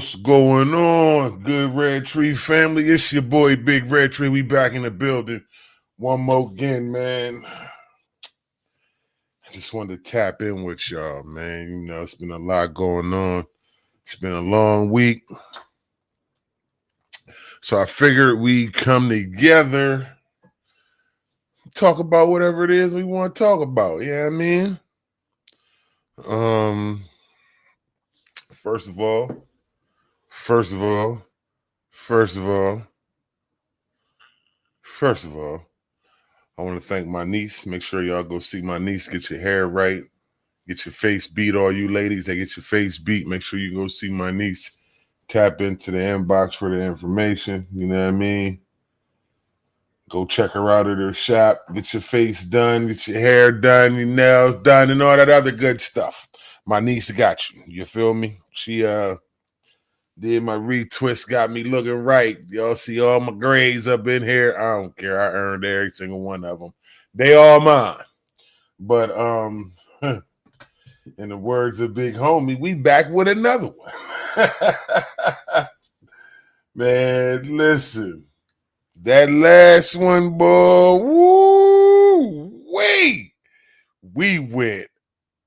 What's going on, good Red Tree family? It's your boy, Big Red Tree. We back in the building one more again, man. I just wanted to tap in with y'all, man. You know, it's been a lot going on. It's been a long week. So I figured we'd come together, talk about whatever it is we want to talk about. You know what I mean? Um, first of all, first of all, first of all, first of all, I want to thank my niece. Make sure y'all go see my niece, get your hair right, get your face beat. All you ladies that get your face beat, make sure you go see my niece. Tap into the inbox for the information. You know what I mean? Go check her out at her shop. Get your face done, get your hair done, your nails done, and all that other good stuff. My niece got you. You feel me? She did my retwist, got me looking right. Y'all see all my grades up in here. I don't care. I earned every single one of them. They all mine. But in the words of Big Homie, we back with another one. Man, listen. That last one, boy, woo, wait. We went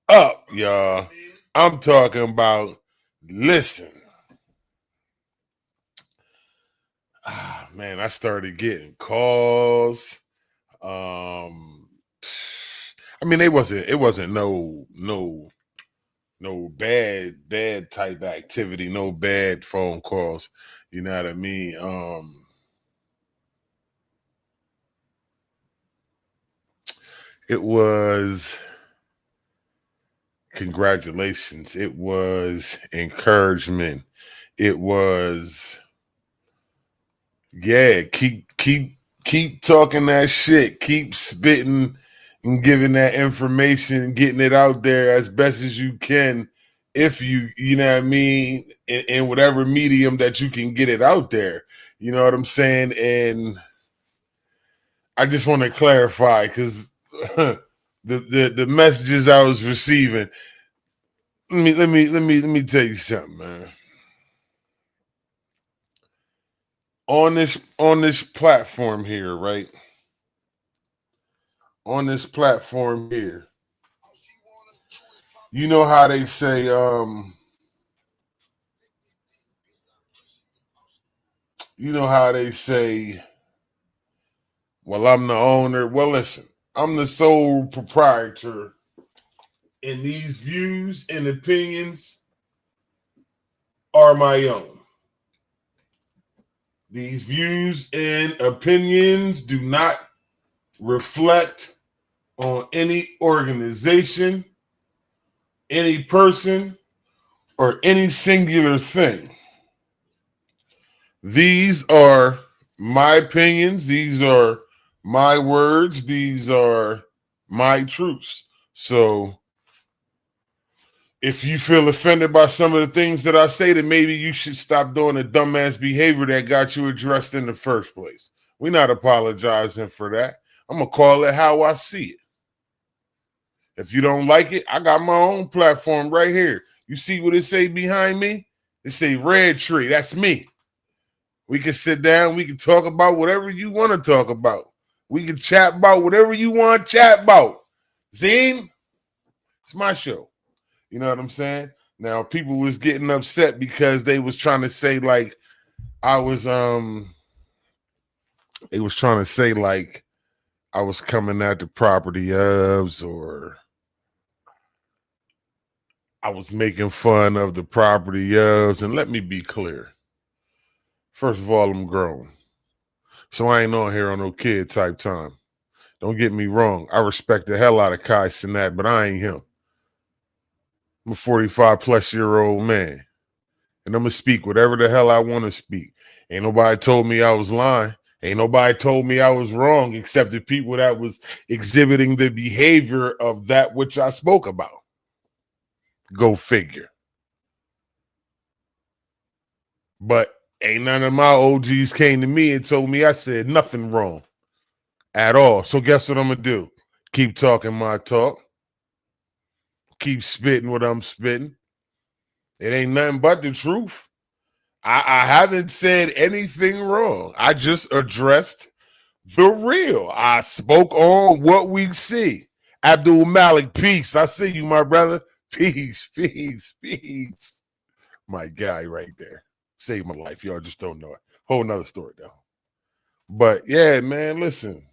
up, y'all. I'm talking about, listen. Man, I started getting calls. I mean, it wasn't no bad type activity, no bad phone calls. You know what I mean? It was congratulations. It was encouragement. It was, yeah, keep talking that shit. Keep spitting and giving that information, getting it out there as best as you can. If you know what I mean, in whatever medium that you can get it out there. You know what I'm saying? And I just want to clarify because the messages I was receiving. Let me tell you something, man. On this platform here, right? On this platform here, you know how they say, you know how they say, well, I'm the owner. Well, listen, I'm the sole proprietor, and these views and opinions are my own. These views and opinions do not reflect on any organization, any person, or any singular thing. These are my opinions. These are my words. These are my truths. So if you feel offended by some of the things that I say, then maybe you should stop doing the dumbass behavior that got you addressed in the first place. We're not apologizing for that. I'm going to call it how I see it. If you don't like it, I got my own platform right here. You see what it say behind me? It say Red Tree. That's me. We can sit down. We can talk about whatever you want to talk about. We can chat about whatever you want to chat about. Zine, it's my show. You know what I'm saying? Now, people was getting upset because they was trying to say like I was they was trying to say like I was coming at the property ofs, or I was making fun of the property ofs. And let me be clear. First of all, I'm grown. So I ain't on here on no kid type time. Don't get me wrong. I respect the hell out of Kai Cenat, but I ain't him. I'm a 45 plus year old man. And I'm going to speak whatever the hell I want to speak. Ain't nobody told me I was lying. Ain't nobody told me I was wrong except the people that was exhibiting the behavior of that which I spoke about. Go figure. But ain't none of my OGs came to me and told me I said nothing wrong at all. So guess what I'm going to do? Keep talking my talk. Keep spitting what I'm spitting. It ain't nothing but the truth. I haven't said anything wrong. I just addressed the real. I spoke on what we see. Abdul Malik, peace. I see you, my brother. Peace, peace, peace. My guy right there. Saved my life. Y'all just don't know it. Whole nother story, though. But yeah, man, listen.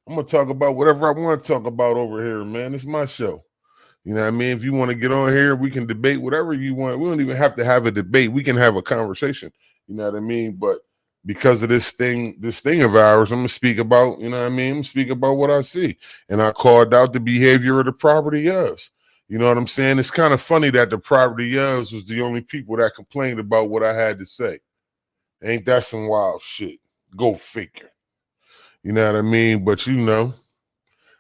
I'm going to talk about whatever I want to talk about over here, man. It's my show. You know what I mean? If you want to get on here, we can debate whatever you want. We don't even have to have a debate. We can have a conversation. You know what I mean? But because of this thing of ours, I'm gonna speak about, you know what I mean? I'm gonna speak about what I see. And I called out the behavior of the property ofs. You know what I'm saying? It's kind of funny that the property ofs was the only people that complained about what I had to say. Ain't that some wild shit? Go figure. You know what I mean? But you know,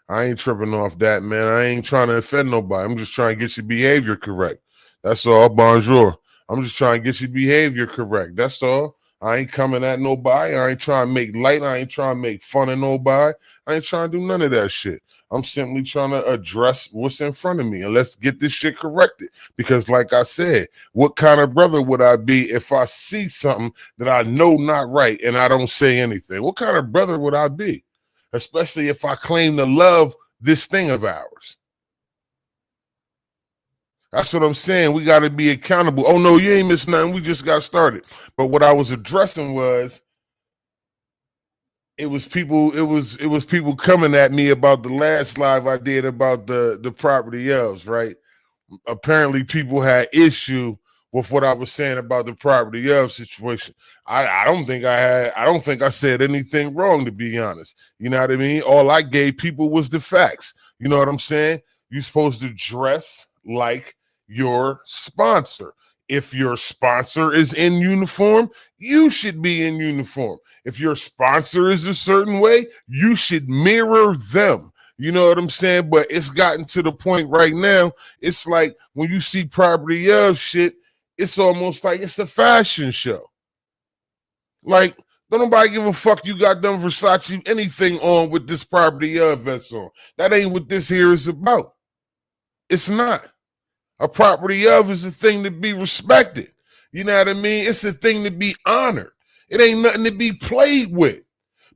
I ain't tripping off that, man. I ain't trying to offend nobody. I'm just trying to get your behavior correct. That's all. Bonjour. I'm just trying to get your behavior correct. That's all. I ain't coming at nobody. I ain't trying to make light. I ain't trying to make fun of nobody. I ain't trying to do none of that shit. I'm simply trying to address what's in front of me, and let's get this shit corrected. Because like I said, what kind of brother would I be if I see something that I know not right and I don't say anything? What kind of brother would I be? Especially if I claim to love this thing of ours. That's what I'm saying. We got to be accountable. Oh, no, you ain't missed nothing. We just got started. But what I was addressing was it was people coming at me about the last live I did about the property ofs, right? Apparently people had issue with what I was saying about the property of situation. I don't think I said anything wrong, to be honest. You know what I mean? All I gave people was the facts. You know what I'm saying? You're supposed to dress like your sponsor. If your sponsor is in uniform, you should be in uniform. If your sponsor is a certain way, you should mirror them. You know what I'm saying? But it's gotten to the point right now, it's like when you see property of shit, it's almost like it's a fashion show. Like, don't nobody give a fuck you got them Versace anything on with this property of vest on. That ain't what this here is about. It's not. A property of is a thing to be respected. You know what I mean? It's a thing to be honored. It ain't nothing to be played with.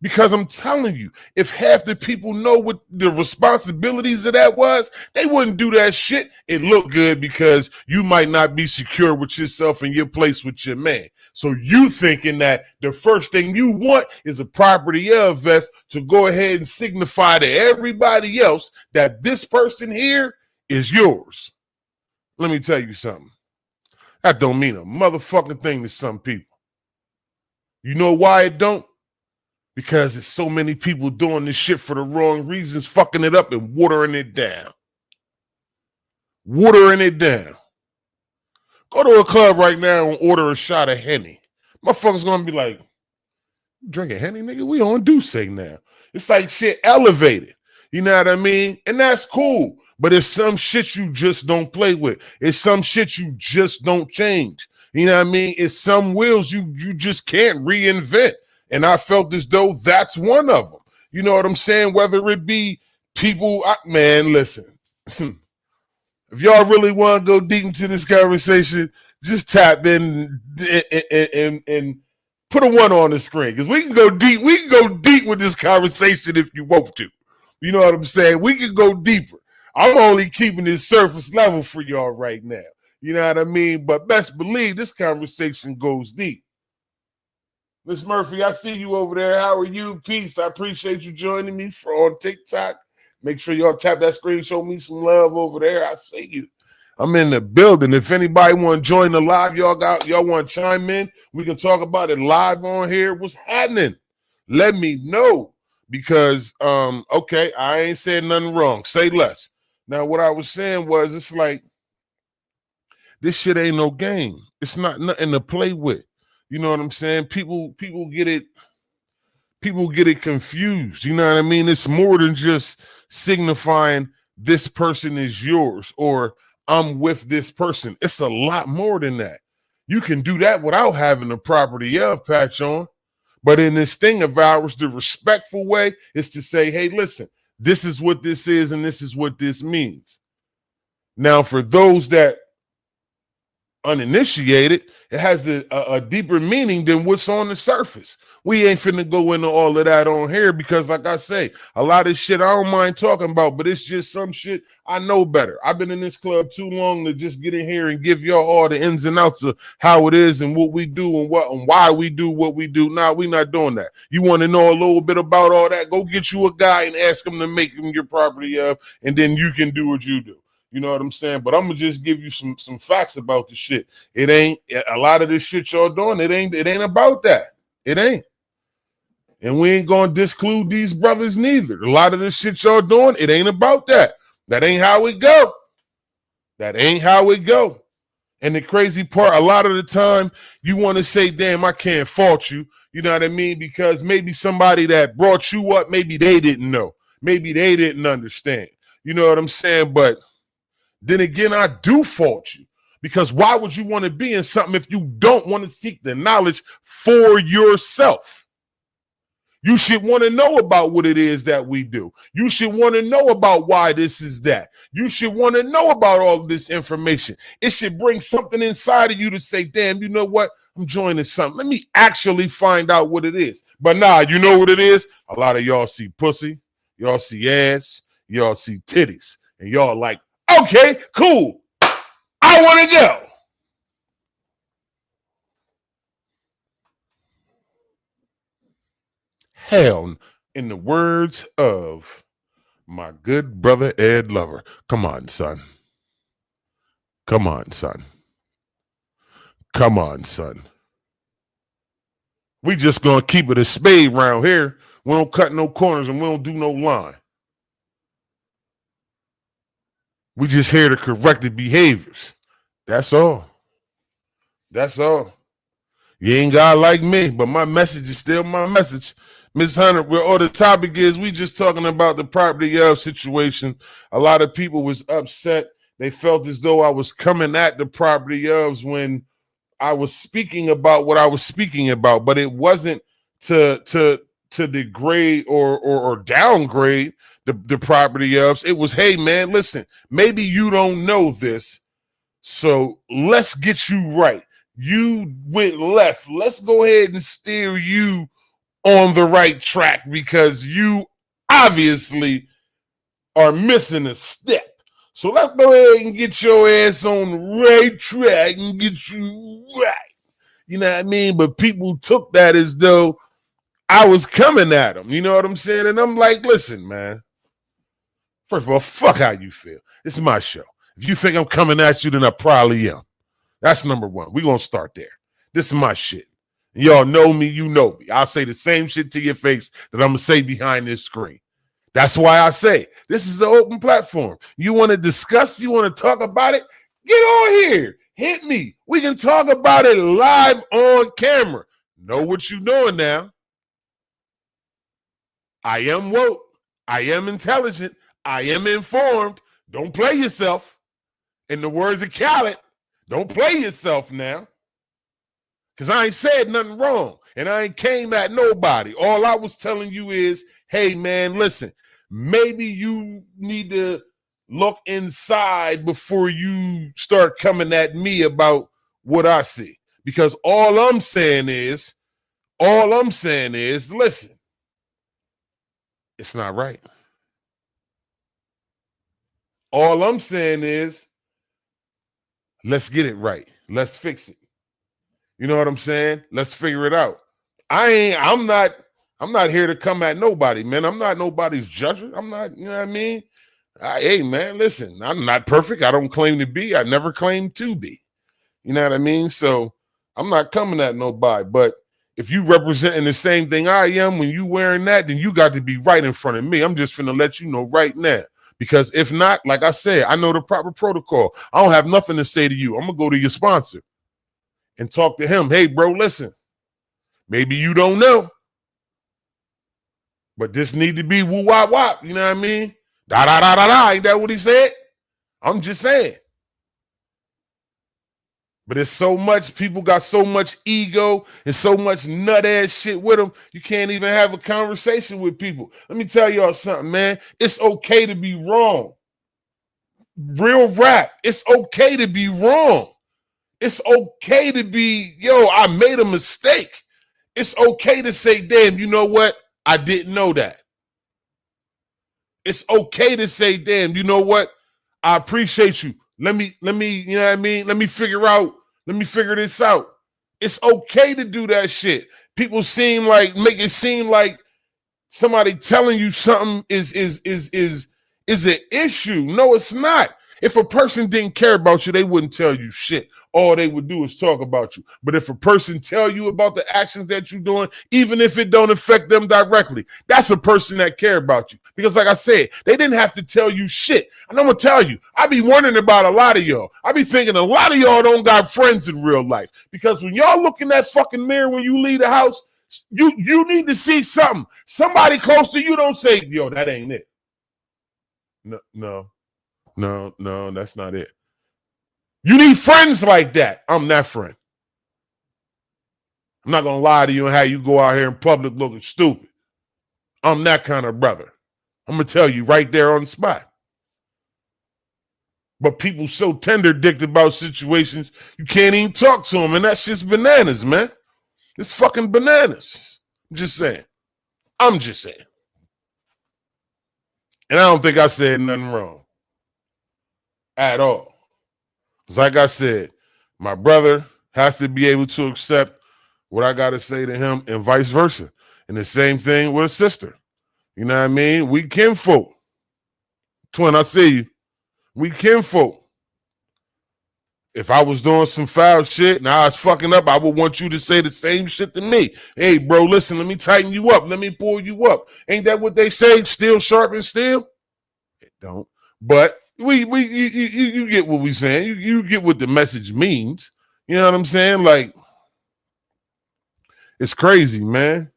Because I'm telling you, if half the people know what the responsibilities of that was, they wouldn't do that shit. It looked good because you might not be secure with yourself and your place with your man. So you thinking that the first thing you want is a property of vest to go ahead and signify to everybody else that this person here is yours. Let me tell you something. That don't mean a motherfucking thing to some people. You know why it don't? Because there's so many people doing this shit for the wrong reasons, fucking it up and watering it down. Watering it down. Go to a club right now and order a shot of Henny. Motherfuckers gonna be like, drinking Henny, nigga? We on Douce now. It's like shit elevated. You know what I mean? And that's cool. But it's some shit you just don't play with. It's some shit you just don't change. You know what I mean? It's some wheels you just can't reinvent. And I felt as though that's one of them. You know what I'm saying? Whether it be people, man, listen. If y'all really want to go deep into this conversation, just tap in and put a 1 on the screen. Because we can go deep. We can go deep with this conversation if you want to. You know what I'm saying? We can go deeper. I'm only keeping this surface level for y'all right now. You know what I mean? But best believe this conversation goes deep. Miss Murphy, I see you over there. How are you? Peace. I appreciate you joining me on TikTok. Make sure y'all tap that screen. Show me some love over there. I see you. I'm in the building. If anybody want to join the live, y'all want to chime in, we can talk about it live on here. What's happening? Let me know. Because, okay, I ain't saying nothing wrong. Say less. Now, what I was saying was, it's like, this shit ain't no game. It's not nothing to play with. You know what I'm saying? People get it confused. You know what I mean? It's more than just signifying this person is yours or I'm with this person. It's a lot more than that. You can do that without having the property of patch on. But in this thing of ours, the respectful way is to say, hey, listen, this is what this is and this is what this means. Now, for those that uninitiated, it has a deeper meaning than what's on the surface. We ain't finna go into all of that on here because, like I say, a lot of shit I don't mind talking about, but it's just some shit I know better. I've been in this club too long to just get in here and give y'all all the ins and outs of how it is and what we do and what and why we do what we do. Nah, we not doing that. You want to know a little bit about all that? Go get you a guy and ask him to make him your property of, and then you can do what you do. You know what I'm saying? But I'm gonna just give you some facts about the shit. It ain't a lot of this shit y'all doing. It ain't about that. It ain't. And we ain't gonna disclude these brothers neither. A lot of this shit y'all doing, it ain't about that. That ain't how it go. That ain't how it go. And the crazy part, a lot of the time, you want to say, damn, I can't fault you. You know what I mean? Because maybe somebody that brought you up, maybe they didn't know. Maybe they didn't understand. You know what I'm saying? But then again, I do fault you. Because why would you want to be in something if you don't want to seek the knowledge for yourself? You should want to know about what it is that we do. You should want to know about why this is that. You should want to know about all of this information. It should bring something inside of you to say, damn, you know what? I'm joining something. Let me actually find out what it is. But nah, you know what it is? A lot of y'all see pussy, y'all see ass, y'all see titties, and y'all like, okay, cool. I want to go. Hell, in the words of my good brother Ed Lover, come on, son. Come on, son. Come on, son. We just gonna keep it a spade round here. We don't cut no corners and we don't do no line. We just here to correct the behaviors. That's all. That's all. You ain't got like me, but my message is still my message. Ms. Hunter, where all the topic is, we just talking about the property of situation. A lot of people was upset. They felt as though I was coming at the property ofs when I was speaking about what I was speaking about, but it wasn't to degrade or downgrade the property ofs. It was, hey man, listen, maybe you don't know this, so let's get you right. You went left. Let's go ahead and steer you on the right track because you obviously are missing a step. So let's go ahead and get your ass on the right track and get you right. You know what I mean? But people took that as though I was coming at them. You know what I'm saying? And I'm like, listen, man. First of all, fuck how you feel. It's my show. If you think I'm coming at you, then I probably am. That's number one. We're going to start there. This is my shit. Y'all know me, you know me. I'll say the same shit to your face that I'm going to say behind this screen. That's why I say this is an open platform. You want to discuss, you want to talk about it, get on here. Hit me. We can talk about it live on camera. Know what you're doing now. I am woke. I am intelligent. I am informed. Don't play yourself. In the words of Khaled, don't play yourself now. Because I ain't said nothing wrong. And I ain't came at nobody. All I was telling you is, hey, man, listen, maybe you need to look inside before you start coming at me about what I see. Because all I'm saying is, listen, it's not right. All I'm saying is, let's get it right. Let's fix it. You know what I'm saying? Let's figure it out. I'm not here to come at nobody, man. I'm not nobody's judge. I'm not, you know what I mean? Hey, man, listen, I'm not perfect. I don't claim to be. I never claimed to be. You know what I mean? So I'm not coming at nobody. But if you representing the same thing I am when you wearing that, then you got to be right in front of me. I'm just finna let you know right now. Because if not, like I said, I know the proper protocol. I don't have nothing to say to you. I'm going to go to your sponsor and talk to him. Hey, bro, listen, maybe you don't know, but this need to be woo wop wop. You know what I mean? Da da da da da. Ain't that what he said? I'm just saying. But it's so much, people got so much ego and so much nut ass shit with them, you can't even have a conversation with people. Let me tell y'all something, man. It's okay to be wrong. Real rap. It's okay to be wrong. It's okay to be, I made a mistake. It's okay to say, damn, you know what? I didn't know that. It's okay to say, damn, you know what? I appreciate you. Let me, you know what I mean? Let me figure this out. It's okay to do that shit. People make it seem like somebody telling you something is an issue. No, it's not. If a person didn't care about you, they wouldn't tell you shit. All they would do is talk about you. But if a person tell you about the actions that you're doing, even if it don't affect them directly, that's a person that care about you. Because like I said, they didn't have to tell you shit. And I'm going to tell you, I be wondering about a lot of y'all. I be thinking a lot of y'all don't got friends in real life. Because when y'all look in that fucking mirror when you leave the house, you need to see something. Somebody close to you don't say, yo, that ain't it. No, that's not it. You need friends like that. I'm that friend. I'm not going to lie to you and how you go out here in public looking stupid. I'm that kind of brother. I'm going to tell you right there on the spot. But people so tender-dicked about situations, you can't even talk to them, and that's just bananas, man. It's fucking bananas. I'm just saying. And I don't think I said nothing wrong at all. Because like I said, my brother has to be able to accept what I got to say to him and vice versa. And the same thing with a sister. You know what I mean? We kinfolk. Twin, I see you. We kinfolk. If I was doing some foul shit and I was fucking up, I would want you to say the same shit to me. Hey, bro, listen, let me tighten you up. Let me pull you up. Ain't that what they say? Steel sharpen steel? It don't. But you get what we saying. You get what the message means. You know what I'm saying? Like, it's crazy, man.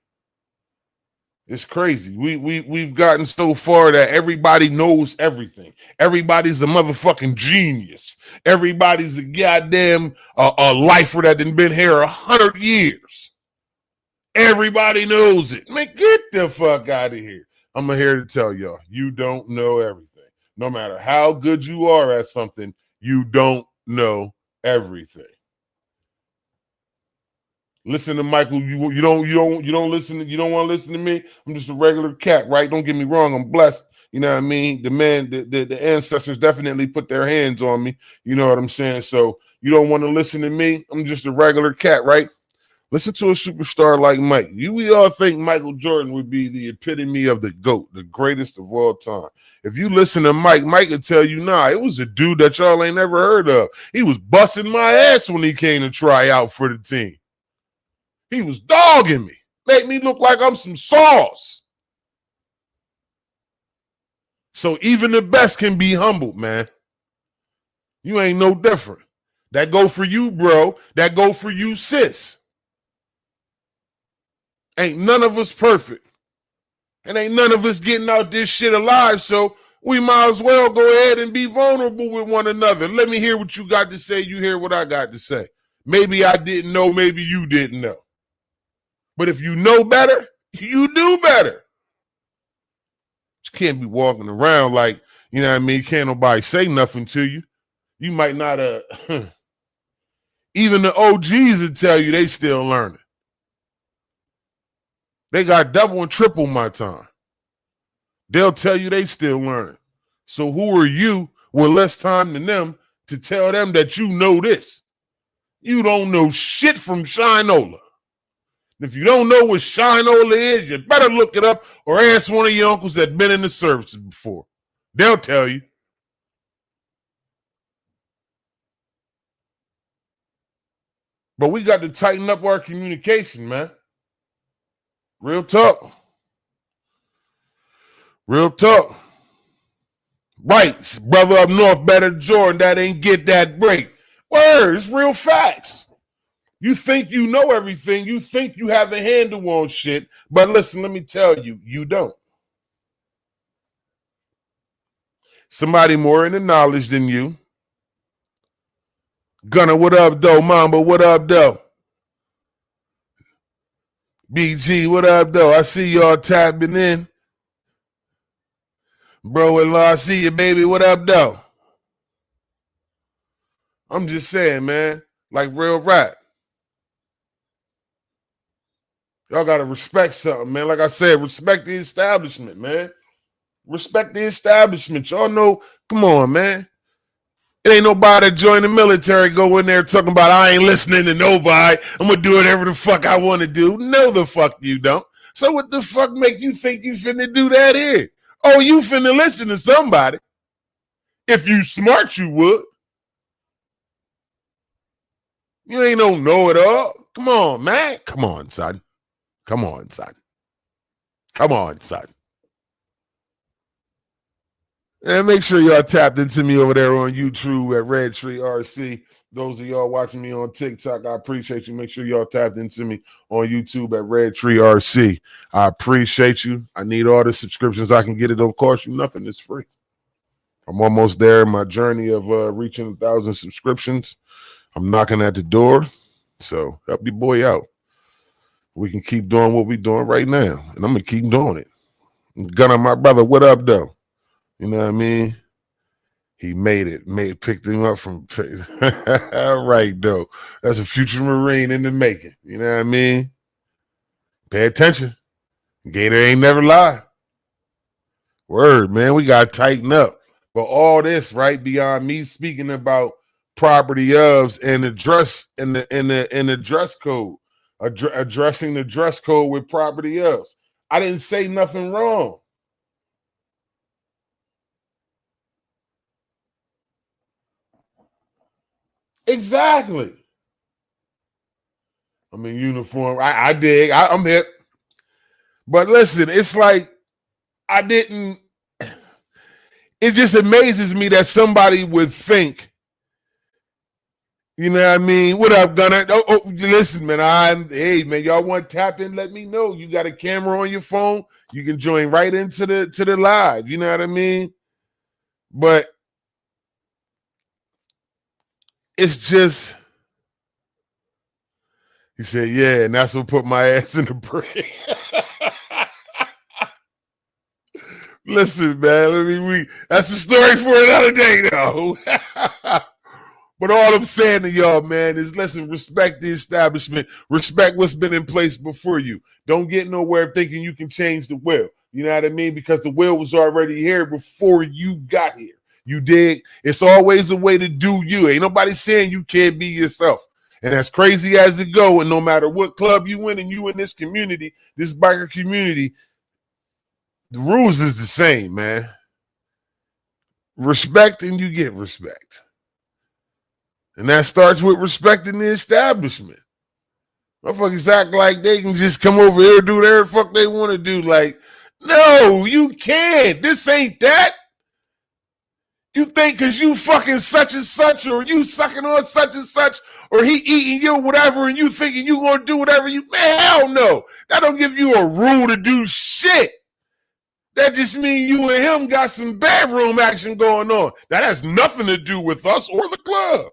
It's crazy. We've gotten so far that everybody knows everything. Everybody's a motherfucking genius. Everybody's a goddamn a lifer that done been here 100 years. Everybody knows it. Man, get the fuck out of here. I'm here to tell y'all, you don't know everything. No matter how good you are at something, you don't know everything. Listen to Michael. You don't listen. You don't want to listen to me. I'm just a regular cat, right? Don't get me wrong. I'm blessed. You know what I mean? The man, the ancestors definitely put their hands on me. You know what I'm saying? So you don't want to listen to me. I'm just a regular cat, right? Listen to a superstar like Mike. We all think Michael Jordan would be the epitome of the GOAT, the greatest of all time. If you listen to Mike will tell you, nah, it was a dude that y'all ain't never heard of. He was busting my ass when he came to try out for the team. He was dogging me. Make me look like I'm some sauce. So even the best can be humbled, man. You ain't no different. That go for you, bro. That go for you, sis. Ain't none of us perfect. And ain't none of us getting out this shit alive, so we might as well go ahead and be vulnerable with one another. Let me hear what you got to say. You hear what I got to say. Maybe I didn't know. Maybe you didn't know. But if you know better, you do better. You can't be walking around like, you know what I mean? Can't nobody say nothing to you. You might not, even the OGs will tell you they still learning. They got double and triple my time. They'll tell you they still learning. So who are you with less time than them to tell them that you know this? You don't know shit from Shinola. If you don't know what Shinola is, you better look it up or ask one of your uncles that been in the services before. They'll tell you. But we got to tighten up our communication, man. Real talk. Real talk. Right, brother up north better than Jordan. That ain't get that break. Words, real facts. You think you know everything. You think you have a handle on shit. But listen, let me tell you, you don't. Somebody more in the knowledge than you. Gunner, what up, though? Mamba, what up, though? BG, what up, though? I see y'all tapping in. Bro-in-law, I see you, baby. What up, though? I'm just saying, man. Like real rap. Y'all gotta respect something, man. Like I said, respect the establishment, man. Respect the establishment. Y'all know, come on, man. It ain't nobody that join the military go in there talking about I ain't listening to nobody. I'm gonna do whatever the fuck I want to do. No, the fuck you don't. So what the fuck make you think you finna do that here? Oh, you finna listen to somebody. If you smart, you would. You ain't no know-it-all. Come on, man. Come on, son. Come on, son. Come on, son. And make sure y'all tapped into me over there on YouTube at Red Tree RC. Those of y'all watching me on TikTok, I appreciate you. Make sure y'all tapped into me on YouTube at Red Tree RC. I appreciate you. I need all the subscriptions I can get. It don't cost you nothing. It's free. I'm almost there in my journey of reaching 1,000 subscriptions. I'm knocking at the door. So help your boy out. We can keep doing what we're doing right now. And I'm going to keep doing it. Gunna, my brother, what up, though? You know what I mean? He made it. Picked him up from right, though. That's a future Marine in the making. You know what I mean? Pay attention. Gator ain't never lie. Word, man. We got to tighten up. But all this, right, beyond me speaking about property ofs and the dress in the dress code, addressing the dress code with property ofs. I didn't say nothing wrong. Exactly. I'm in uniform. I dig. I'm hip. But listen, it's like I didn't. It just amazes me that somebody would think, you know what I mean? What up, Gunner? Oh, listen, man. Hey, man, y'all want tap in? Let me know. You got a camera on your phone. You can join right into the live. You know what I mean? But it's just, he said, yeah, and that's what put my ass in the break. Listen, man, that's the story for another day, though. But all I'm saying to y'all, man, is listen, respect the establishment. Respect what's been in place before you. Don't get nowhere thinking you can change the will. You know what I mean? Because the will was already here before you got here. You dig? It's always a way to do you. Ain't nobody saying you can't be yourself. And as crazy as it go, and no matter what club you in and you in this community, this biker community, the rules is the same, man. Respect and you get respect. And that starts with respecting the establishment. Motherfuckers act like they can just come over here and do whatever the fuck they want to do. Like, no, you can't. This ain't that. You think because you fucking such and such, or you sucking on such and such, or he eating you whatever, and you thinking you gonna do whatever you, man, hell no. That don't give you a rule to do shit. That just means you and him got some bedroom action going on. That has nothing to do with us or the club.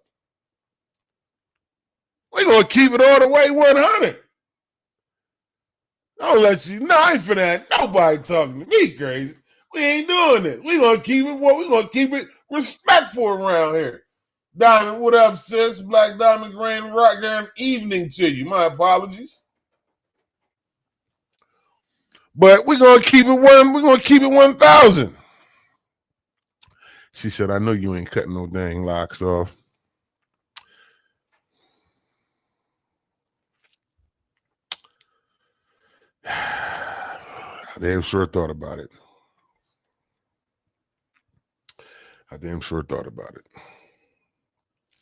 We're going to keep it all the way 100. I'll let you know. I ain't for that. Nobody talking to me crazy. We ain't doing it. We're going to keep it what? We're going to keep it respectful around here. Diamond, what up, sis? Black Diamond, Grand Rock, damn evening to you. My apologies. But we're going to keep it one. We're going to keep it 1,000. She said, I know you ain't cutting no dang locks off. I damn sure thought about it.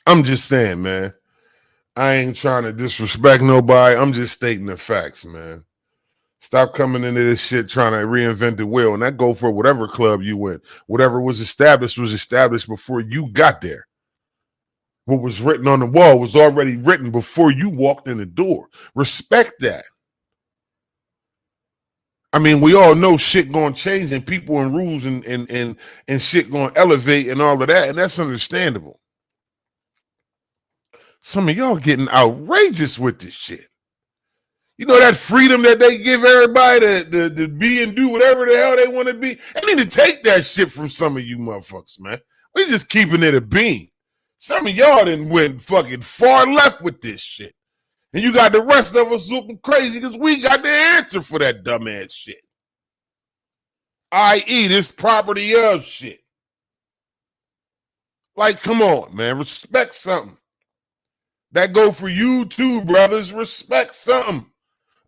I'm just saying, man. I ain't trying to disrespect nobody. I'm just stating the facts, man. Stop coming into this shit trying to reinvent the wheel. And that go for whatever club you went. Whatever was established before you got there. What was written on the wall was already written before you walked in the door. Respect that. I mean, we all know shit going to change and people and rules and shit going to elevate and all of that. And that's understandable. Some of y'all getting outrageous with this shit. You know that freedom that they give everybody to be and do whatever the hell they want to be? They need to take that shit from some of you motherfuckers, man. We just keeping it a bean. Some of y'all done went fucking far left with this shit. And you got the rest of us looking crazy because we got the answer for that dumbass shit. I.e., this property of shit. Like, come on, man. Respect something. That go for you too, brothers. Respect something.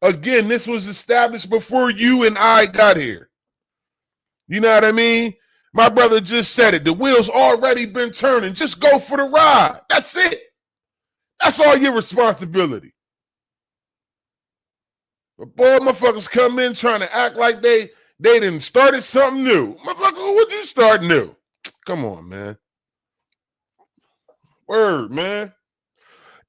Again, this was established before you and I got here. You know what I mean? My brother just said it. The wheels already been turning. Just go for the ride. That's it. That's all your responsibility. But boy, motherfuckers come in trying to act like they done started something new. Motherfucker, what you start new? Come on, man. Word, man.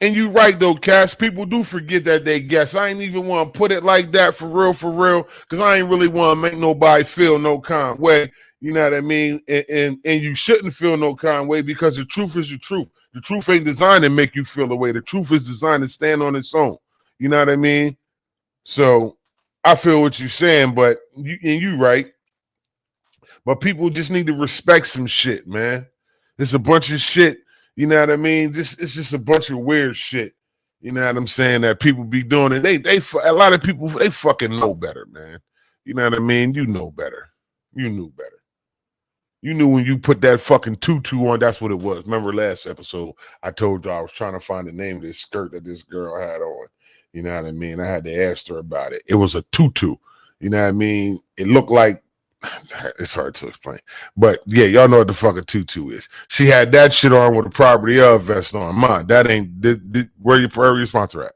And you right, though, Cass. People do forget that they guess. I ain't even want to put it like that for real, because I ain't really want to make nobody feel no kind of way. You know what I mean? And you shouldn't feel no kind of way because the truth is the truth. The truth ain't designed to make you feel the way. The truth is designed to stand on its own. You know what I mean? So I feel what you're saying, but you right. But people just need to respect some shit, man. It's a bunch of shit. You know what I mean? It's just a bunch of weird shit. You know what I'm saying? That people be doing it. A lot of people, they fucking know better, man. You know what I mean? You know better. You knew better. You knew when you put that fucking tutu on, that's what it was. Remember last episode, I told you I was trying to find the name of this skirt that this girl had on. You know what I mean? I had to ask her about it. It was a tutu. You know what I mean? It looked like, it's hard to explain. But yeah, y'all know what the fuck a tutu is. She had that shit on with a property of vest on. Mine, that ain't, where your sponsor at?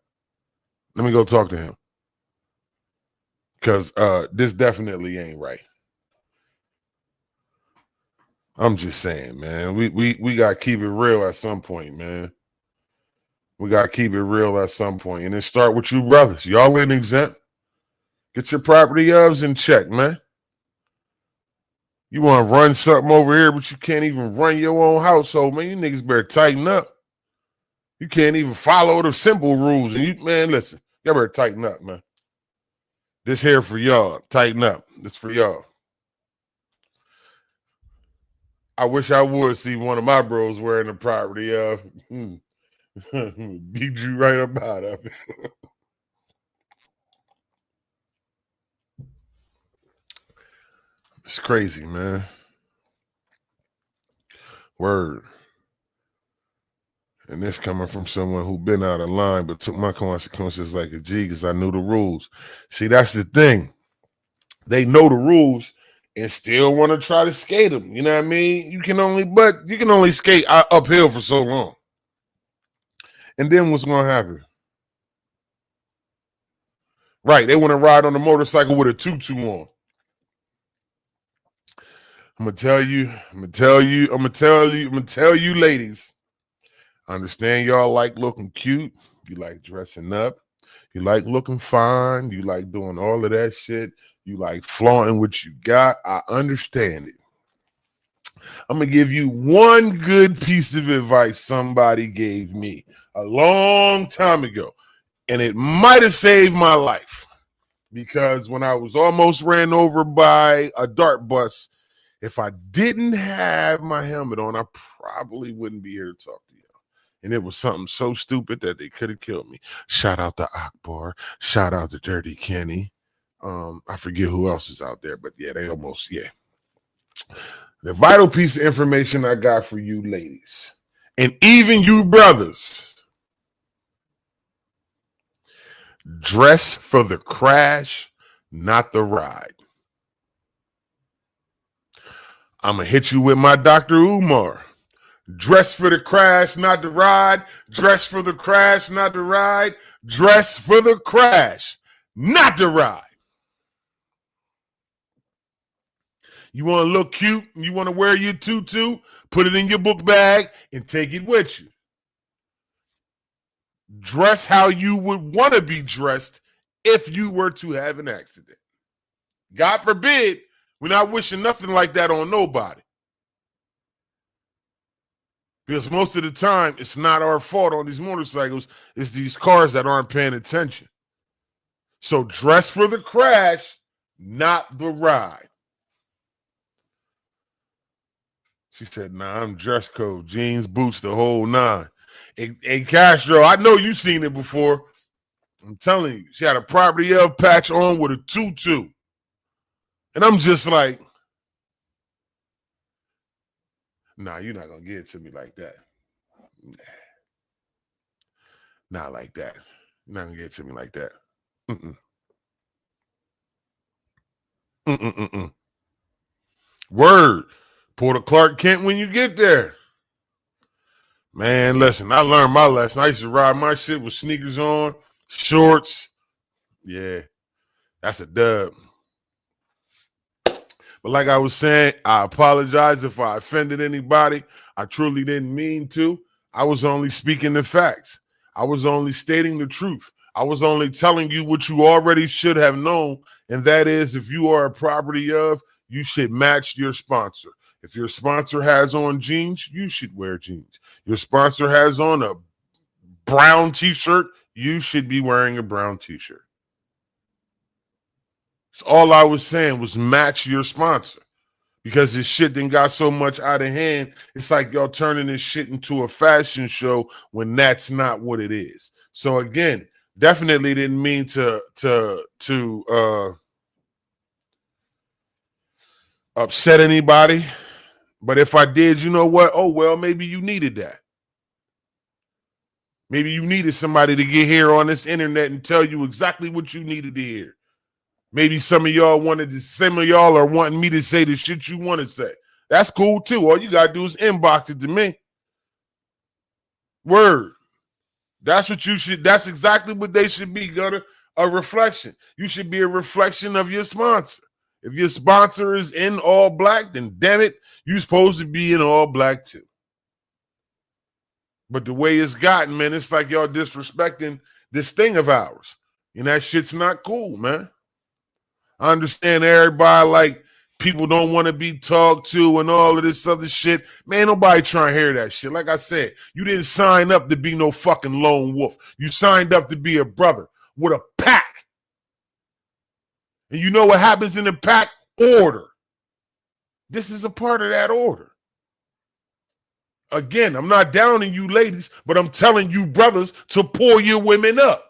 Let me go talk to him. Because this definitely ain't right. I'm just saying, man. We got to keep it real at some point, man. We got to keep it real at some point. And then start with you brothers. Y'all ain't exempt. Get your property ofs in check, man. You want to run something over here, but you can't even run your own household, man. You niggas better tighten up. You can't even follow the simple rules. And you, man, listen, y'all better tighten up, man. This here for y'all. Tighten up. This for y'all. I wish I would see one of my bros wearing the property of. Beat you right up out of it. It's crazy, man. Word. And this coming from someone who been out of line but took my consequences like a G because I knew the rules. See, that's the thing. They know the rules and still want to try to skate them. You know what I mean? You can only skate uphill for so long. And then what's going to happen? Right. They want to ride on a motorcycle with a tutu on. I'm gonna tell you, ladies. I understand y'all like looking cute. You like dressing up. You like looking fine. You like doing all of that shit. You like flaunting what you got. I understand it. I'm going to give you one good piece of advice somebody gave me a long time ago, and it might have saved my life because when I was almost ran over by a dart bus, if I didn't have my helmet on, I probably wouldn't be here to talk to you. And it was something so stupid that they could have killed me. Shout out to Akbar. Shout out to Dirty Kenny. I forget who else is out there, but yeah, they almost, yeah. The vital piece of information I got for you ladies, and even you brothers, dress for the crash, not the ride. I'm going to hit you with my Dr. Umar. Dress for the crash, not the ride. Dress for the crash, not the ride. Dress for the crash, not the ride. You want to look cute? You want to wear your tutu? Put it in your book bag and take it with you. Dress how you would want to be dressed if you were to have an accident. God forbid, we're not wishing nothing like that on nobody. Because most of the time, it's not our fault on these motorcycles. It's these cars that aren't paying attention. So dress for the crash, not the ride. She said, nah, I'm dress code, jeans, boots, the whole nine. Hey, Castro, I know you seen it before. I'm telling you, she had a property of patch on with a tutu. And I'm just like, nah, you're not going to get it to me like that. Not like that. You're not going to get it to me like that. Mm-mm. Mm-mm-mm-mm. Word. Pull the Clark Kent when you get there. Man, listen, I learned my lesson. I used to ride my shit with sneakers on, shorts. Yeah, that's a dub. But like I was saying, I apologize if I offended anybody. I truly didn't mean to. I was only speaking the facts. I was only stating the truth. I was only telling you what you already should have known, and that is if you are a property of, you should match your sponsor. If your sponsor has on jeans, you should wear jeans. Your sponsor has on a brown t-shirt, you should be wearing a brown t-shirt. So all I was saying was match your sponsor, because this shit then got so much out of hand. It's like y'all turning this shit into a fashion show when that's not what it is. So again, definitely didn't mean to upset anybody. But if I did, you know what? Oh, well, maybe you needed that. Maybe you needed somebody to get here on this internet and tell you exactly what you needed to hear. Maybe some of y'all are wanting me to say the shit you want to say. That's cool too. All you got to do is inbox it to me. Word. That's exactly what they should be, Gunner. A reflection. You should be a reflection of your sponsor. If your sponsor is in all black, then damn it, you're supposed to be in all black too. But the way it's gotten, man, it's like y'all disrespecting this thing of ours. And that shit's not cool, man. I understand everybody, like, people don't want to be talked to and all of this other shit. Man, nobody trying to hear that shit. Like I said, you didn't sign up to be no fucking lone wolf. You signed up to be a brother with a pack. And you know what happens in the pack? Order. This is a part of that order. Again, I'm not downing you ladies, but I'm telling you brothers to pull your women up.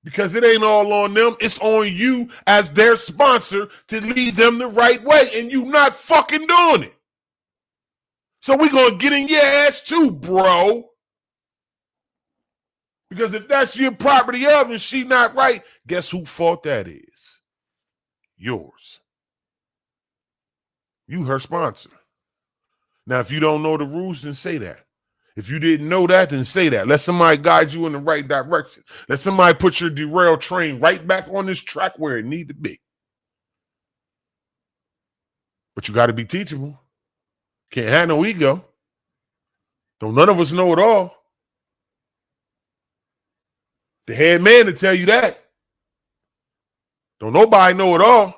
Because it ain't all on them. It's on you as their sponsor to lead them the right way. And you not fucking doing it. So we're going to get in your ass too, bro. Because if that's your property of and she not right, guess whose fault that is? Yours. You her sponsor. Now, if you don't know the rules, then say that. If you didn't know that, then say that. Let somebody guide you in the right direction. Let somebody put your derailed train right back on this track where it need to be. But you got to be teachable. Can't have no ego. Don't none of us know it all. The head man to tell you that. Don't nobody know it all.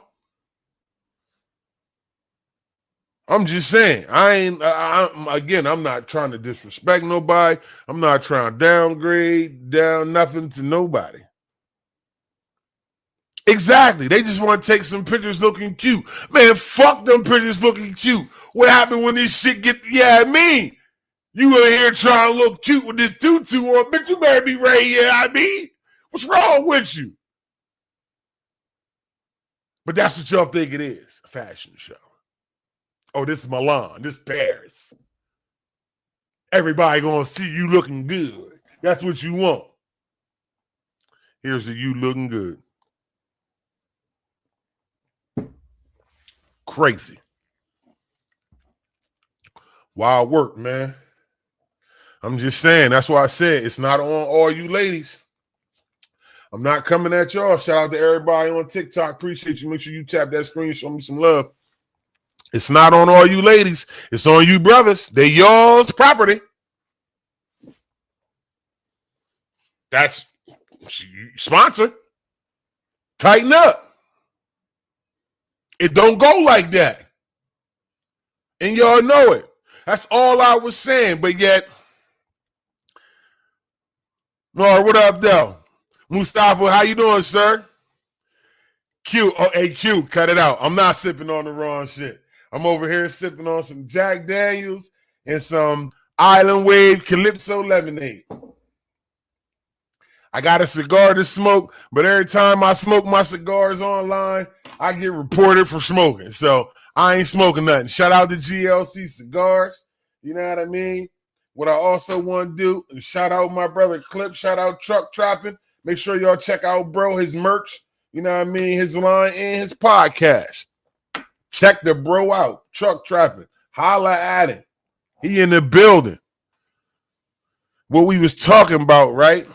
I'm just saying, I'm not trying to disrespect nobody. I'm not trying to downgrade, nothing to nobody. Exactly. They just want to take some pictures looking cute. Man, fuck them pictures looking cute. What happened when this shit I mean? You in here trying to look cute with this tutu on. Bitch, you better be ready, what's wrong with you? But that's what y'all think it is, a fashion show. Oh, this is Milan. This is Paris. Everybody gonna see you looking good. That's what you want. Here's the you looking good. Crazy. Wild work, man. I'm just saying. That's why I said it's not on all you ladies. I'm not coming at y'all. Shout out to everybody on TikTok. Appreciate you. Make sure you tap that screen. Show me some love. It's not on all you ladies. It's on you brothers. They y'all's property. That's sponsor. Tighten up. It don't go like that. And y'all know it. That's all I was saying. But yet, Nora, what up, though? Mustafa, how you doing, sir? Q, oh, hey, Q, cut it out. I'm not sipping on the wrong shit. I'm over here sipping on some Jack Daniels and some Island Wave Calypso lemonade. I got a cigar to smoke, but every time I smoke my cigars online, I get reported for smoking. So I ain't smoking nothing. Shout out to GLC Cigars. You know what I mean? What I also want to do, and shout out my brother Clip, shout out Truck Trapping. Make sure y'all check out bro, his merch, you know what I mean, his line and his podcast. Check the bro out, Truck Trapping. Holla at him. He in the building. What we was talking about, right?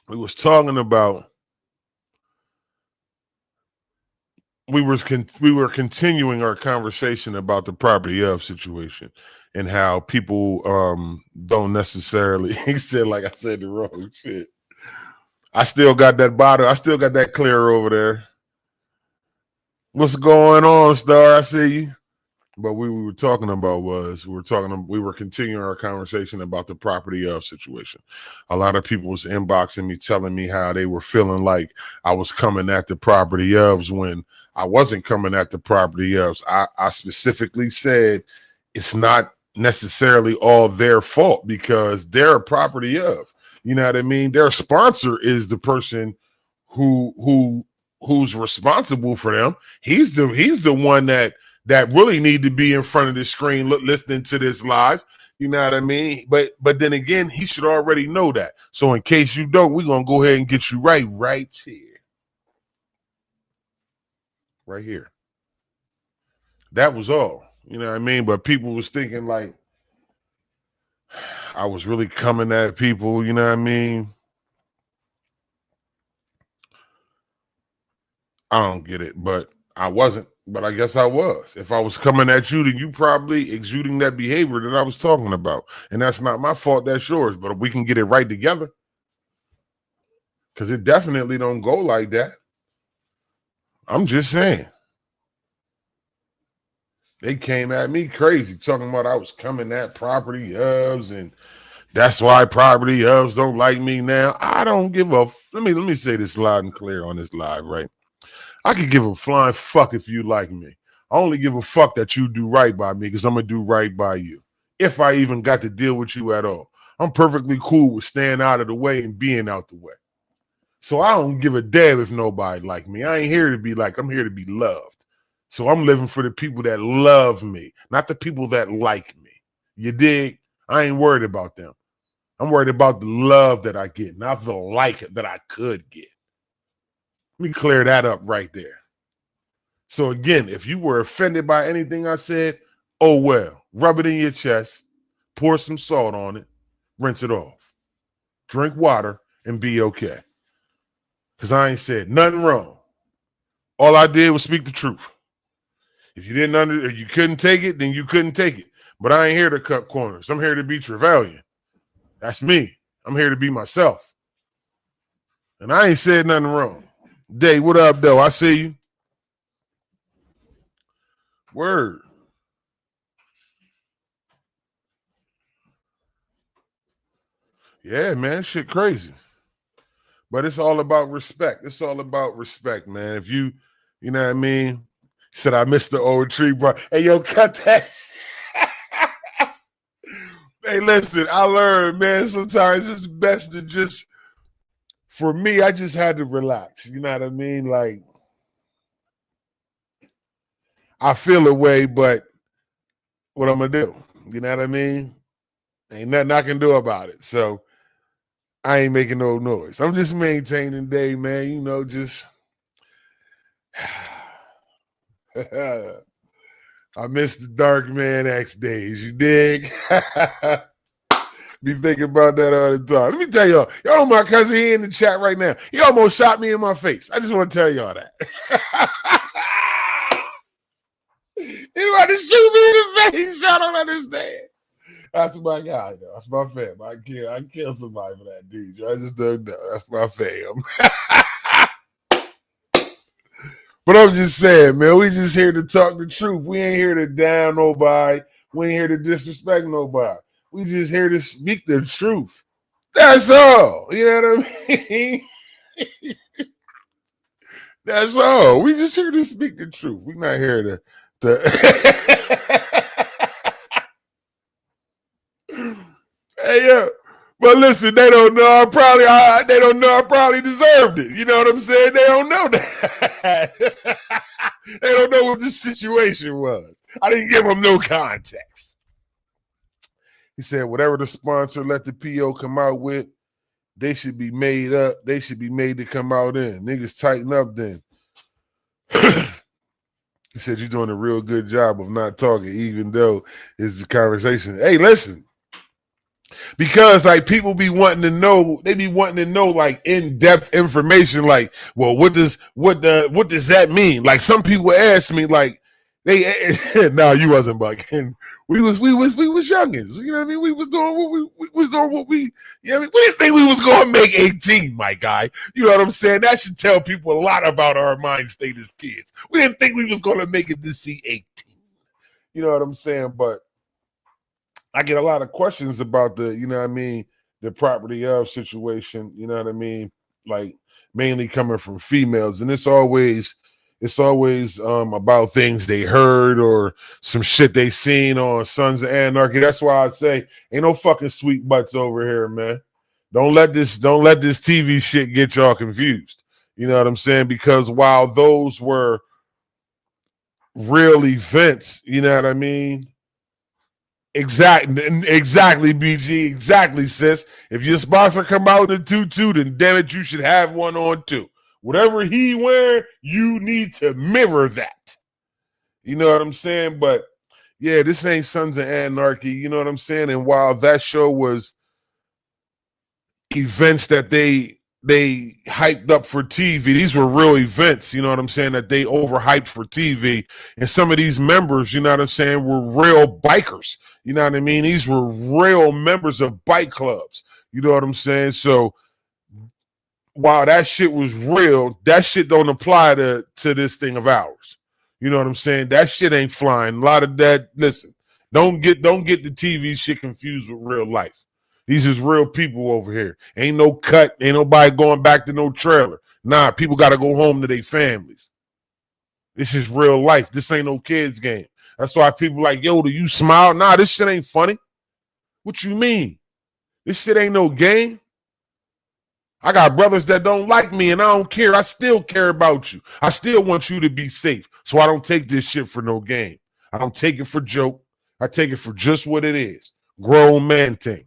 We was talking about we were continuing our conversation about the property of situation and how people don't necessarily he said, like I said the wrong shit. I still got that bottle. I still got that clear over there. What's going on, Star? I see you. But we were talking about we were continuing our conversation about the property of situation. A lot of people was inboxing me, telling me how they were feeling like I was coming at the property ofs when I wasn't coming at the property ofs. I specifically said it's not necessarily all their fault because they're a property of. You know what I mean? Their sponsor is the person who's responsible for them. He's the one that really need to be in front of the screen listening to this live. You know what I mean? But then again, he should already know that. So in case you don't, we're going to go ahead and get you right here. Right here. That was all. You know what I mean? But people was thinking like I was really coming at people, you know what I mean? I don't get it, but I wasn't. But I guess I was. If I was coming at you, then you probably exuding that behavior that I was talking about. And that's not my fault, that's yours. But we can get it right together. Because it definitely don't go like that. I'm just saying. They came at me crazy, talking about I was coming at property ofs, and that's why property ofs don't like me now. I don't give a let me say this loud and clear on this live, right? I could give a flying fuck if you like me. I only give a fuck that you do right by me because I'm going to do right by you. If I even got to deal with you at all. I'm perfectly cool with staying out of the way and being out the way. So I don't give a damn if nobody like me. I ain't here to be like, I'm here to be loved. So I'm living for the people that love me, not the people that like me. You dig? I ain't worried about them. I'm worried about the love that I get, not the like that I could get. Let me clear that up right there. So again, if you were offended by anything I said, oh well. Rub it in your chest, pour some salt on it, rinse it off. Drink water and be okay. Because I ain't said nothing wrong. All I did was speak the truth. If you if you couldn't take it, then you couldn't take it. But I ain't here to cut corners. I'm here to be Trevelyan. That's me. I'm here to be myself. And I ain't said nothing wrong. Day, what up, though? I see you. Word. Yeah, man, shit crazy. But it's all about respect. It's all about respect, man. If you know what I mean? Said I missed the old tree, bro. Hey, yo, cut that. Hey, listen, I learned, man, sometimes it's best to just, for me, I just had to relax. You know what I mean? Like, I feel a way, but what I'm going to do? You know what I mean? Ain't nothing I can do about it. So I ain't making no noise. I'm just maintaining day, man. You know, just I miss the Dark Man X days. You dig? Be thinking about that all the time. Let me tell y'all know my cousin, he in the chat right now. He almost shot me in my face. I just want to tell y'all that. He about to shoot me in the face. Y'all don't understand. That's my guy, though. That's my fam. I kill somebody for that dude. I just don't know. That's my fam. But I'm just saying, man, we just here to talk the truth. We ain't here to down nobody. We ain't here to disrespect nobody. We just here to speak the truth. That's all. You know what I mean? That's all. We just here to speak the truth. We're not here Hey, yeah. But listen, they don't know they don't know I probably deserved it. You know what I'm saying? They don't know that. They don't know what the situation was. I didn't give them no context. He said, whatever the sponsor let the PO come out with, they should be made up. They should be made to come out in. Niggas tighten up then. He said, you're doing a real good job of not talking, even though it's the conversation. Hey, listen. Because like people be wanting to know, they be wanting to know like in-depth information, like, well, what does that mean? Like some people ask me, like, no, you wasn't bugging. We was youngins. You know what I mean? We was doing what we you know what I mean? We didn't think we was gonna make 18, my guy. You know what I'm saying? That should tell people a lot about our mind state as kids. We didn't think we was gonna make it to see 18. You know what I'm saying? But I get a lot of questions about the, you know what I mean, the property of situation, you know what I mean? Like mainly coming from females. And it's always about things they heard or some shit they seen on Sons of Anarchy. That's why I say ain't no fucking sweet butts over here, man. Don't let this TV shit get y'all confused. You know what I'm saying? Because while those were real events, you know what I mean? Exactly, BG. Exactly, sis. If your sponsor come out in a tutu, then damn it, you should have one on too. Whatever he wearing, you need to mirror that. You know what I'm saying? But yeah, this ain't Sons of Anarchy. You know what I'm saying? And while that show was events that they hyped up for TV, these were real events, you know what I'm saying, that they overhyped for TV. And some of these members, you know what I'm saying, were real bikers. You know what I mean? These were real members of bike clubs. You know what I'm saying? So while that shit was real, that shit don't apply to this thing of ours. You know what I'm saying? That shit ain't flying. A lot of that, listen, don't get the TV shit confused with real life. These is real people over here. Ain't no cut. Ain't nobody going back to no trailer. Nah, people got to go home to their families. This is real life. This ain't no kids game. That's why people like, yo, do you smile? Nah, this shit ain't funny. What you mean? This shit ain't no game. I got brothers that don't like me and I don't care. I still care about you. I still want you to be safe. So I don't take this shit for no game. I don't take it for joke. I take it for just what it is. Grown man thing.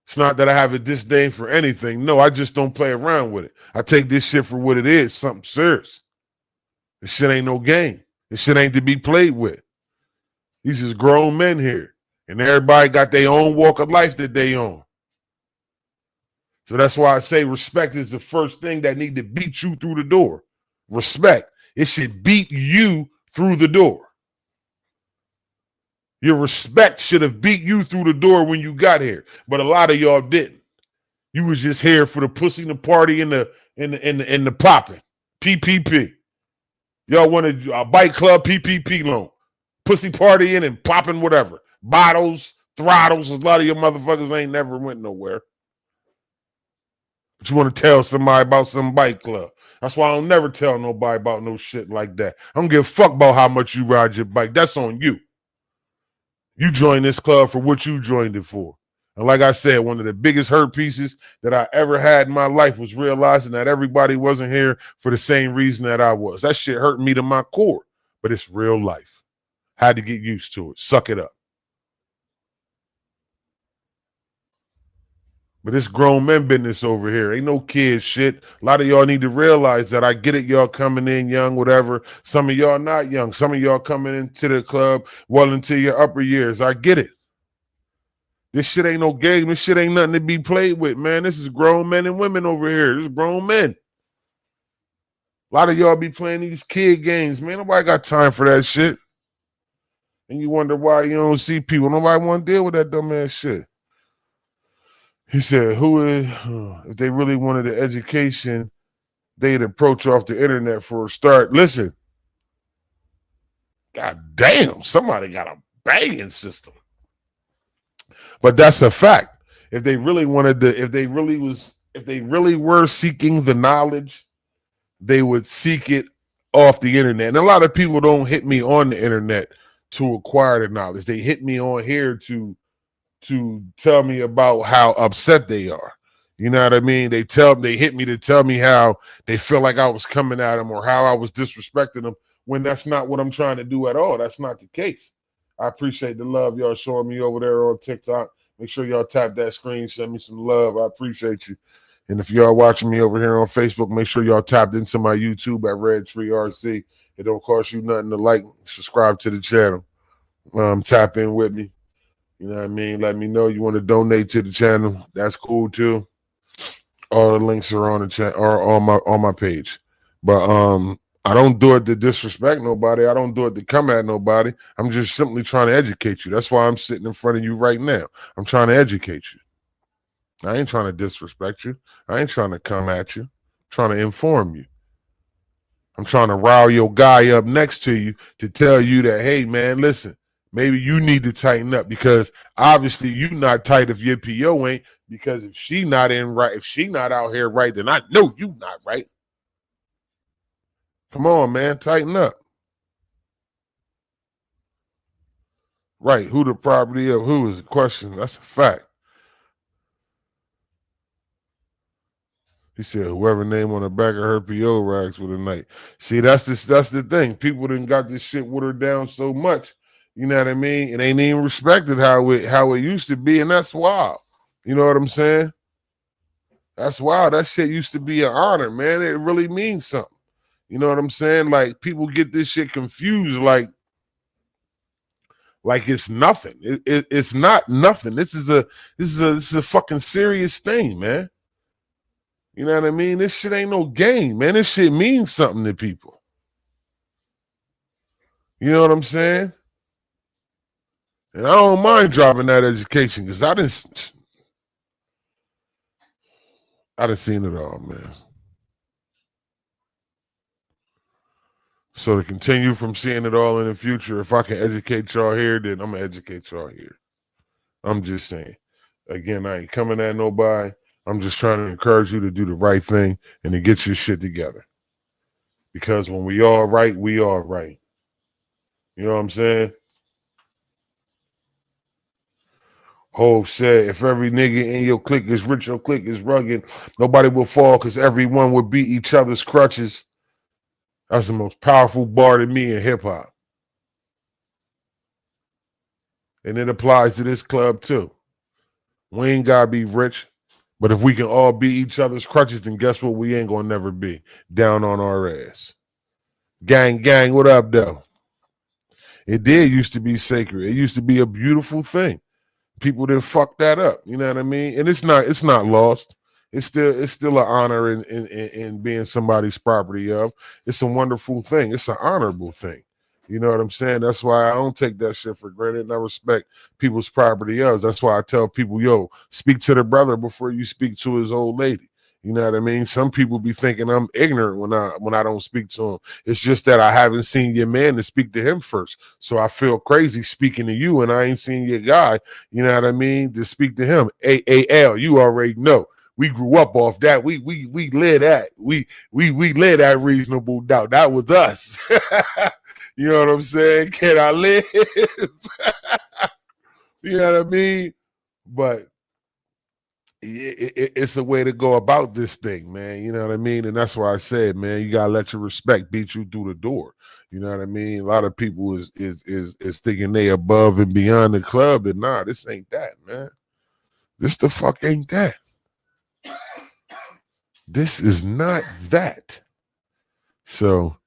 It's not that I have a disdain for anything. No, I just don't play around with it. I take this shit for what it is, something serious. This shit ain't no game. This shit ain't to be played with. These is grown men here. And everybody got their own walk of life that they on. So that's why I say respect is the first thing that need to beat you through the door. Respect. It should beat you through the door. Your respect should have beat you through the door when you got here, but a lot of y'all didn't. You was just here for the pussy, the party, and the popping. PPP. Y'all wanted a bike club PPP loan, pussy partying and popping whatever, bottles, throttles. A lot of your motherfuckers ain't never went nowhere. But you want to tell somebody about some bike club. That's why I don't never tell nobody about no shit like that. I don't give a fuck about how much you ride your bike. That's on you. You joined this club for what you joined it for. And like I said, one of the biggest hurt pieces that I ever had in my life was realizing that everybody wasn't here for the same reason that I was. That shit hurt me to my core, but it's real life. Had to get used to it. Suck it up. But it's grown men business over here. Ain't no kids shit. A lot of y'all need to realize that. I get it, y'all coming in young, whatever. Some of y'all not young. Some of y'all coming into the club well into your upper years. I get it. This shit ain't no game. This shit ain't nothing to be played with, man. This is grown men and women over here. This is grown men. A lot of y'all be playing these kid games, man. Nobody got time for that shit. And you wonder why you don't see people. Nobody want to deal with that dumbass shit. He said, if they really wanted an education, they'd approach off the internet for a start. Listen, god damn, somebody got a banging system. But that's a fact. If they really wanted to, if they really were seeking the knowledge, they would seek it off the internet. And a lot of people don't hit me on the internet to acquire the knowledge. They hit me on here to tell me about how upset they are. You know what I mean? They hit me to tell me how they feel like I was coming at them or how I was disrespecting them, when that's not what I'm trying to do at all. That's not the case. I appreciate the love y'all showing me over there on TikTok. Make sure y'all tap that screen, send me some love. I appreciate you. And if y'all watching me over here on Facebook, make sure y'all tapped into my YouTube at Red Tree RC. It don't cost you nothing to like, subscribe to the channel. Tap in with me. You know what I mean? Let me know you want to donate to the channel. That's cool too. All the links are on the chat or on my page. But I don't do it to disrespect nobody. I don't do it to come at nobody. I'm just simply trying to educate you. That's why I'm sitting in front of you right now. I'm trying to educate you. I ain't trying to disrespect you. I ain't trying to come at you. I'm trying to inform you. I'm trying to rile your guy up next to you to tell you that, hey, man, listen, maybe you need to tighten up, because obviously you not tight if your PO ain't, because if she not in right, if she not out here right, then I know you not right. Come on, man, tighten up. Right, who the property of who is the question. That's a fact. He said, whoever name on the back of her PO racks with a night. See, that's the thing. People done got this shit watered down so much. You know what I mean? It ain't even respected how it used to be, and that's wild. You know what I'm saying? That's wild. That shit used to be an honor, man. It really means something. You know what I'm saying? Like, people get this shit confused, like it's nothing. It's not nothing. This is a fucking serious thing, man. You know what I mean? This shit ain't no game, man. This shit means something to people. You know what I'm saying? And I don't mind dropping that education, because I done seen it all, man. So to continue from seeing it all in the future, if I can educate y'all here, then I'm gonna educate y'all here. I'm just saying. Again, I ain't coming at nobody. I'm just trying to encourage you to do the right thing and to get your shit together. Because when we all right, we all right. You know what I'm saying? Hov said, if every nigga in your clique is rich, your clique is rugged, nobody will fall because everyone would beat each other's crutches. That's the most powerful bar to me in hip hop. And it applies to this club too. We ain't gotta be rich, but if we can all beat each other's crutches, then guess what? We ain't gonna never be down on our ass. Gang, what up, though? It did used to be sacred. It used to be a beautiful thing. People didn't fuck that up. You know what I mean? And it's not lost. It's still an honor in being somebody's property of. It's a wonderful thing. It's an honorable thing. You know what I'm saying? That's why I don't take that shit for granted, and I respect people's property of. That's why I tell people, yo, speak to the brother before you speak to his old lady. You know what I mean? Some people be thinking I'm ignorant when I don't speak to him. It's just that I haven't seen your man to speak to him first. So I feel crazy speaking to you, and I ain't seen your guy, you know what I mean, to speak to him. AAL, you already know. We grew up off that. We live that. We live that reasonable doubt. That was us. You know what I'm saying? Can I live? You know what I mean? But it's a way to go about this thing, man. You know what I mean? And that's why I said, man, you gotta let your respect beat you through the door. You know what I mean? A lot of people is thinking they above and beyond the club, and nah, this ain't that, man. This the fuck ain't that. This is not that. So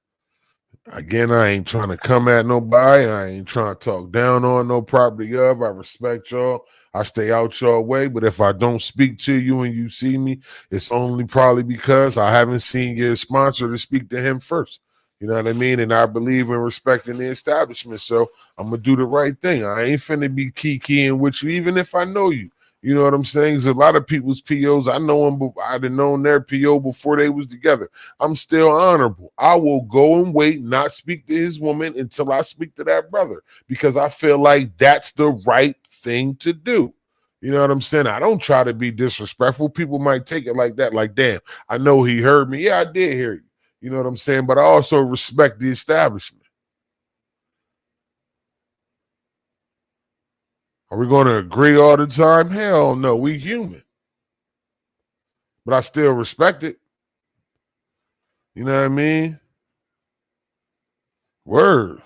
again, I ain't trying to come at nobody. I ain't trying to talk down on no property of. I respect y'all. I stay out your way. But if I don't speak to you and you see me, it's only probably because I haven't seen your sponsor to speak to him first. You know what I mean? And I believe in respecting the establishment. So I'm going to do the right thing. I ain't finna be keying with you, even if I know you. You know what I'm saying? There's a lot of people's POs. I know them, but I'd have known their PO before they was together. I'm still honorable. I will go and wait, not speak to his woman until I speak to that brother, because I feel like that's the right thing to do. You know what I'm saying? I don't try to be disrespectful. People might take it like that, like, damn, I know he heard me. Yeah, I did hear you. You know what I'm saying? But I also respect the establishment. Are we going to agree all the time? Hell no, we human. But I still respect it. You know what I mean? Word.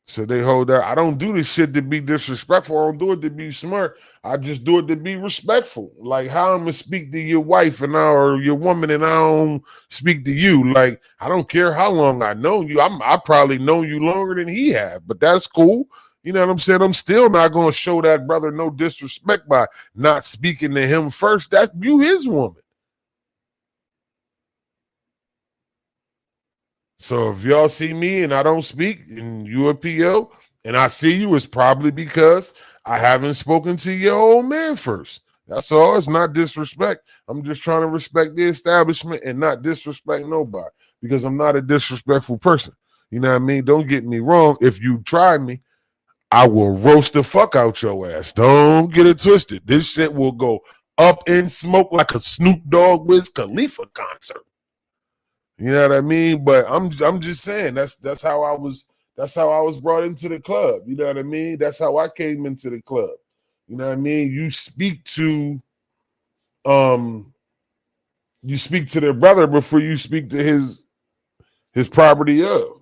So they hold that. I don't do this shit to be disrespectful. I don't do it to be smart. I just do it to be respectful. Like how I'm gonna speak to your wife or your woman, and I don't speak to you. Like I don't care how long I know you. I probably know you longer than he have, but that's cool. You know what I'm saying? I'm still not gonna show that brother no disrespect by not speaking to him first. That's you, his woman. So if y'all see me and I don't speak and you a PO and I see you, it's probably because I haven't spoken to your old man first. That's all. It's not disrespect. I'm just trying to respect the establishment and not disrespect nobody because I'm not a disrespectful person. You know what I mean? Don't get me wrong. If you try me, I will roast the fuck out your ass. Don't get it twisted. This shit will go up in smoke like a Snoop Dogg Wiz Khalifa concert. You know what I mean? But I'm just saying that's how I was brought into the club. You know what I mean? That's how I came into the club. You know what I mean? You speak to their brother before you speak to his property of.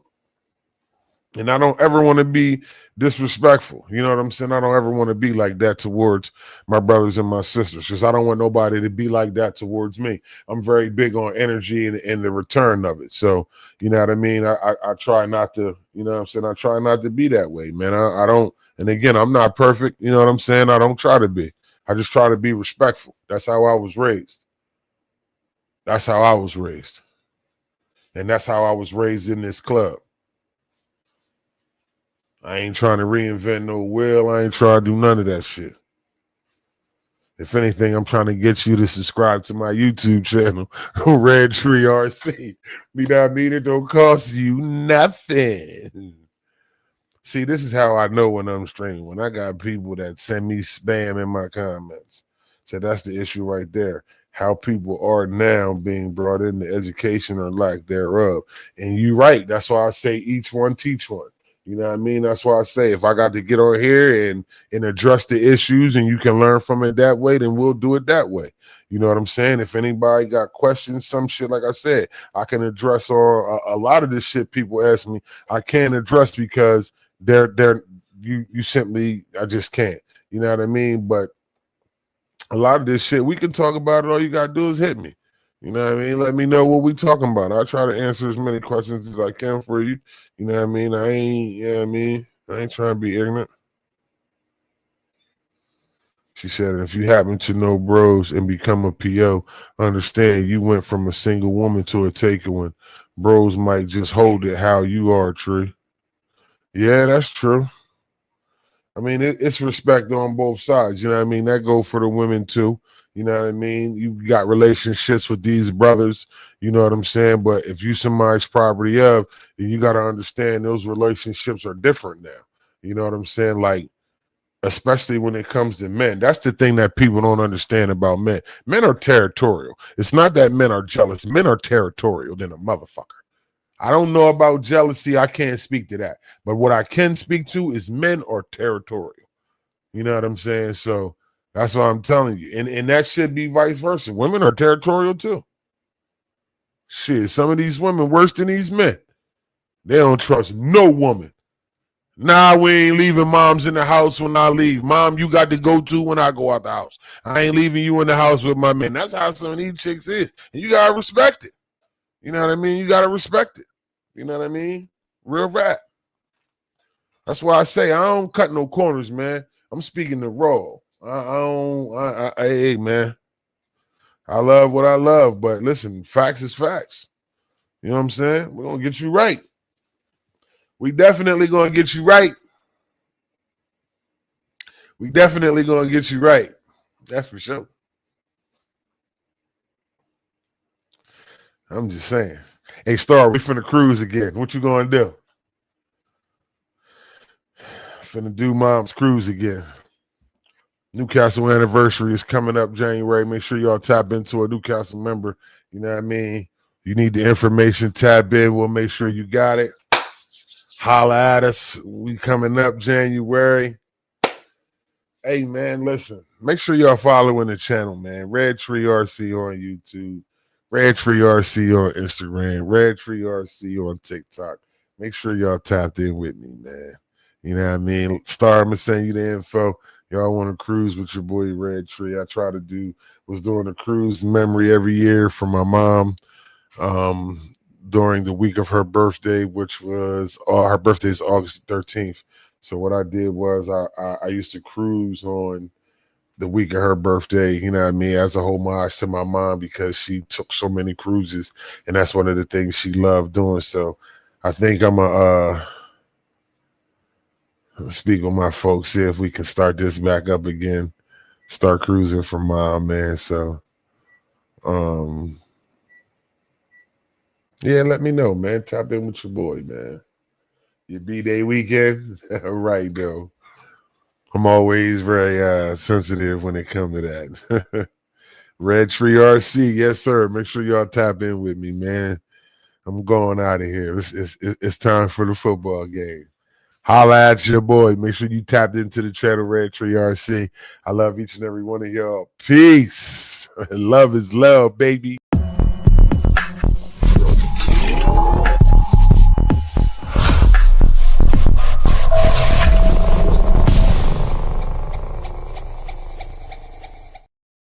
And I don't ever want to be disrespectful. You know what I'm saying? I don't ever want to be like that towards my brothers and my sisters because I don't want nobody to be like that towards me. I'm very big on energy and the return of it. So, you know what I mean? I try not to, you know what I'm saying? I try not to be that way, man. I don't, and again, I'm not perfect. You know what I'm saying? I don't try to be. I just try to be respectful. That's how I was raised. That's how I was raised. And that's how I was raised in this club. I ain't trying to reinvent no wheel. I ain't trying to do none of that shit. If anything, I'm trying to get you to subscribe to my YouTube channel, Red Tree RC. You know what I mean? It don't cost you nothing. See, this is how I know when I'm streaming. When I got people that send me spam in my comments. So that's the issue right there. How people are now being brought into education or lack thereof. And you're right. That's why I say each one teach one. You know what I mean? That's why I say if I got to get on here and address the issues and you can learn from it that way, then we'll do it that way. You know what I'm saying? If anybody got questions, some shit, like I said, I can address a lot of this shit people ask me. I can't address because you simply, I just can't. You know what I mean? But a lot of this shit, we can talk about it. All you got to do is hit me. You know what I mean? Let me know what we talking about. I try to answer as many questions as I can for you. You know what I mean? I ain't trying to be ignorant. She said, if you happen to know bros and become a PO, understand you went from a single woman to a taker one. Bros might just hold it how you are, Tree. Yeah, that's true. I mean, it's respect on both sides. You know what I mean? That go for the women too. You know what I mean? You got relationships with these brothers. You know what I'm saying? But if you somebody's property of, then you got to understand those relationships are different now. You know what I'm saying? Like, especially when it comes to men. That's the thing that people don't understand about men. Men are territorial. It's not that men are jealous. Men are territorial than a motherfucker. I don't know about jealousy. I can't speak to that. But what I can speak to is men are territorial. You know what I'm saying? So that's what I'm telling you. And that should be vice versa. Women are territorial too. Shit, some of these women worse than these men. They don't trust no woman. Nah, we ain't leaving moms in the house when I leave. Mom, you got to go to when I go out the house. I ain't leaving you in the house with my men. That's how some of these chicks is. And you got to respect it. You know what I mean? You got to respect it. You know what I mean? Real rap. That's why I say I don't cut no corners, man. I'm speaking the raw. Hey, man. I love what I love, but listen, facts is facts. You know what I'm saying? We're going to get you right. We definitely going to get you right. We definitely going to get you right. That's for sure. I'm just saying. Hey, Star, we finna cruise again. What you going to do? Finna do Mom's Cruise again. Newcastle anniversary is coming up January. Make sure y'all tap into a Newcastle member You know what I mean? You need the information, tap in. We'll make sure you got it. Holla at us. We coming up January. Hey, man, listen. Make sure y'all following the channel, man. Red Tree RC on YouTube. Red Tree RC on Instagram. Red Tree RC on TikTok. Make sure y'all tapped in with me, man. You know what I mean? Star, I'm going to send you the info. Y'all want to cruise with your boy Red Tree. I was doing a cruise memory every year for my mom during the week of her birthday, which was her birthday is August 13th. So what I did was I used to cruise on the week of her birthday, you know what I mean, as a homage to my mom because she took so many cruises, and that's one of the things she loved doing. So I think I'm a speak with my folks, see if we can start this back up again, start cruising for mom, man. So yeah, let me know, man. Tap in with your boy, man. Your B-Day weekend? Right, though. I'm always very sensitive when it comes to that. Red Tree RC, yes, sir. Make sure y'all tap in with me, man. I'm going out of here. It's time for the football game. Holla at your boy. Make sure you tapped into the channel, Red Tree RC. I love each and every one of y'all. Peace. Love is love, baby.